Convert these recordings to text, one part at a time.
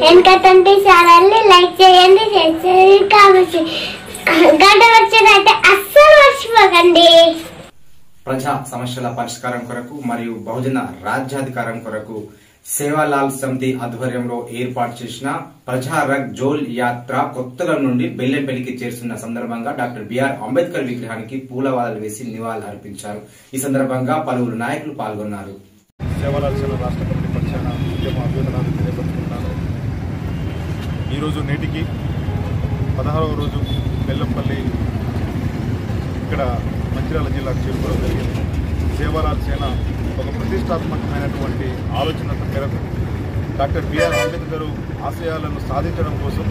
వెనకతంటి ఛానల్ని లైక్ చేయండి, కావచ్చు గంట వచ్చినట్టే అస్సలు మర్చిపోకండి. ప్రజా సమస్యల పరిష్కారం కొరకు మరియు బహుజన రాజ్యాధికారం కొరకు సేవాలాల్ సమితి ఆధ్వర్యంలో ఏర్పాటు చేసిన ప్రజారక్ జోల్ యాత్ర కొత్తగూడెం నుండి బెల్లంపల్లికి చేరుతున్న సందర్భంగా డాక్టర్ బిఆర్ అంబేద్కర్ విగ్రహానికి పూలవాలలు వేసి నివాళులు అర్పించారు. ఈ సందర్భంగా పలువురు నాయకులు పాల్గొన్నారు. సేవాలాల్ రాష్ట్ర కమిటీ పక్షాన ఉద్యమ అభ్యర్థనలు తెలియపరుచుకుంటున్నాను. ఈరోజు నేటికి 16వ రోజు బెల్లంపల్లి ఇక్కడ మంచిర్యాల జిల్లాకు చేరుకోవడం జరిగింది. సేవాలాల్ సేన ఒక ప్రతిష్టాత్మకమైనటువంటి ఆలోచన మేరకు డాక్టర్ బిఆర్ అంబేద్కర్ ఆశయాలను సాధించడం కోసం,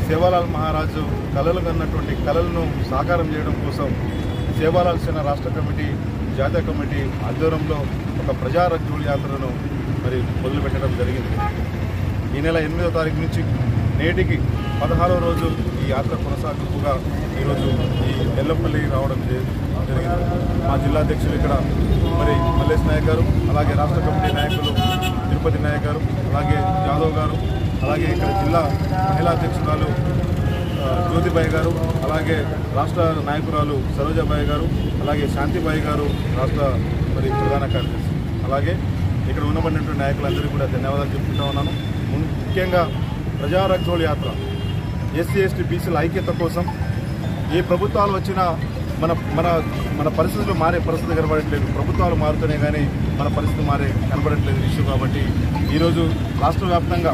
సేవాలాల్ మహారాజు కలలు కన్నటువంటి కలలను సాకారం చేయడం కోసం సేవాలాల్ సేన రాష్ట్ర కమిటీ, జాతీయ కమిటీ ఆధ్వర్యంలో ఒక ప్రజారక్ జోల్ యాత్రను మొదలుపెట్టడం జరిగింది. ఈ నెల 8వ తారీఖు నుంచి నేటికి 16వ రోజు ఈ యాత్ర కొనసాగింపుగా ఈరోజు ఈ బెల్లంపల్లి రావడం జరిగింది. మా జిల్లా అధ్యక్షులు ఇక్కడ మల్లేష్ నాయక్ గారు, అలాగే రాష్ట్ర కమిటీ నాయకులు తిరుపతి నాయక్ గారు, అలాగే జాదవ్ గారు, అలాగే ఇక్కడ జిల్లా మహిళా అధ్యక్షురాలు జ్యోతిబాయి గారు, అలాగే రాష్ట్ర నాయకురాలు సరోజాబాయి గారు, అలాగే శాంతిబాయి గారు రాష్ట్ర ప్రధాన కార్యదర్శి, అలాగే ఇక్కడ ఉన్నబడినటువంటి నాయకులందరికీ కూడా ధన్యవాదాలు చెప్పుకుంటా ఉన్నాను. ముఖ్యంగా ప్రజారక్ జోల్ యాత్ర ఎస్సీ ఎస్టీ బీసీల ఐక్యత కోసం ఏ ప్రభుత్వాలు వచ్చినా మన పరిస్థితులు మారే పరిస్థితి కనబడట్లేదు. ప్రభుత్వాలు మారుతూనే కానీ మన పరిస్థితి కనబడట్లేదు ఇష్యూ. కాబట్టి ఈరోజు రాష్ట్ర వ్యాప్తంగా,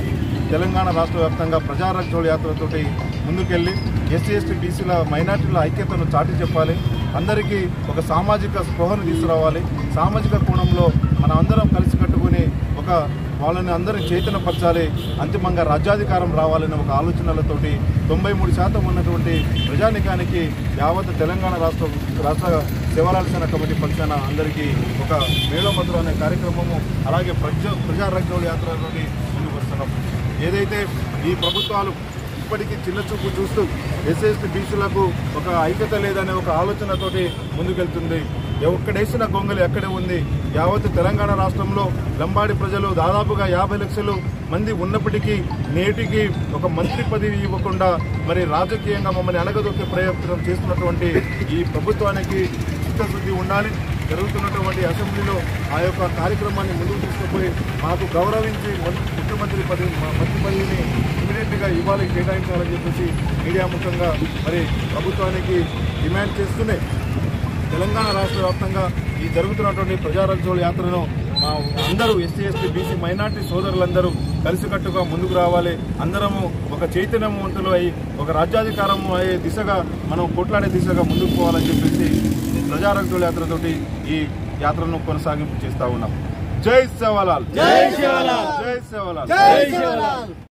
తెలంగాణ రాష్ట్ర వ్యాప్తంగా ప్రజారక్ జోల్ యాత్రతోటి ముందుకెళ్ళి ఎస్సీ ఎస్టీ బీసీల మైనార్టీల ఐక్యతను చాటి చెప్పాలి. అందరికీ ఒక సామాజిక స్పృహను తీసుకురావాలి. సామాజిక కోణంలో మనం అందరం కలిసి కట్టుకుని వాళ్ళని అందరినీ చైతన్యపరచాలి. అంతిమంగా రాజ్యాధికారం రావాలనే ఒక ఆలోచనలతోటి 93% ఉన్నటువంటి ప్రజానికానికి యావత్ తెలంగాణ రాష్ట్ర సేవాలాల్ సేన కమిటీ పక్షాన అందరికీ ఒక మేళమతులు అనే కార్యక్రమము, అలాగే ప్రజారక్ జోల్ యాత్రలోని ముందుకు వస్తున్నాం. ఏదైతే ఈ ప్రభుత్వాలు ఇప్పటికీ చిన్నచూపు చూస్తూ ఎస్సీ ఎస్టీ బీసీలకు ఒక ఐక్యత లేదనే ఒక ఆలోచనతోటి ముందుకెళ్తుంది. ఎక్కడేసిన గొంగలి ఎక్కడే ఉంది. యావత్ తెలంగాణ రాష్ట్రంలో లంబాడి ప్రజలు దాదాపుగా 50 లక్షల మంది ఉన్నప్పటికీ నేటికి ఒక మంత్రి పదవి ఇవ్వకుండా రాజకీయంగా మమ్మల్ని అణగదొక్కే ప్రయత్నం చేస్తున్నటువంటి ఈ ప్రభుత్వానికి చిత్తశుద్ధి ఉండాలి. జరుగుతున్నటువంటి అసెంబ్లీలో ఆ యొక్క కార్యక్రమాన్ని ముందుకు తీసుకుపోయి మాకు గౌరవించి ముఖ్యమంత్రి మంత్రి పదవిని ఇమీడియట్గా ఇవ్వాలి, కేటాయించాలని చెప్పేసి మీడియా ముఖంగా ప్రభుత్వానికి డిమాండ్ చేస్తూనే తెలంగాణ రాష్ట్ర వ్యాప్తంగా ఈ జరుగుతున్నటువంటి ప్రజారక్ జోల్ యాత్రను అందరూ ఎస్సీ ఎస్టీ బీసీ మైనార్టీ సోదరులందరూ కలిసికట్టుగా ముందుకు రావాలి. అందరము ఒక చైతన్యవంతులు అయి ఒక రాజ్యాధికారం అయ్యే దిశగా మనం కొట్లాడే దిశగా ముందుకు పోవాలని చెప్పేసి ప్రజారక్ జోల్ యాత్రతోటి ఈ యాత్రను కొనసాగింపు చేస్తా ఉన్నాం. జై సేవాలాల్, జై సేవాలాల్, జై సేవాలాల్, జై సేవాలాల్.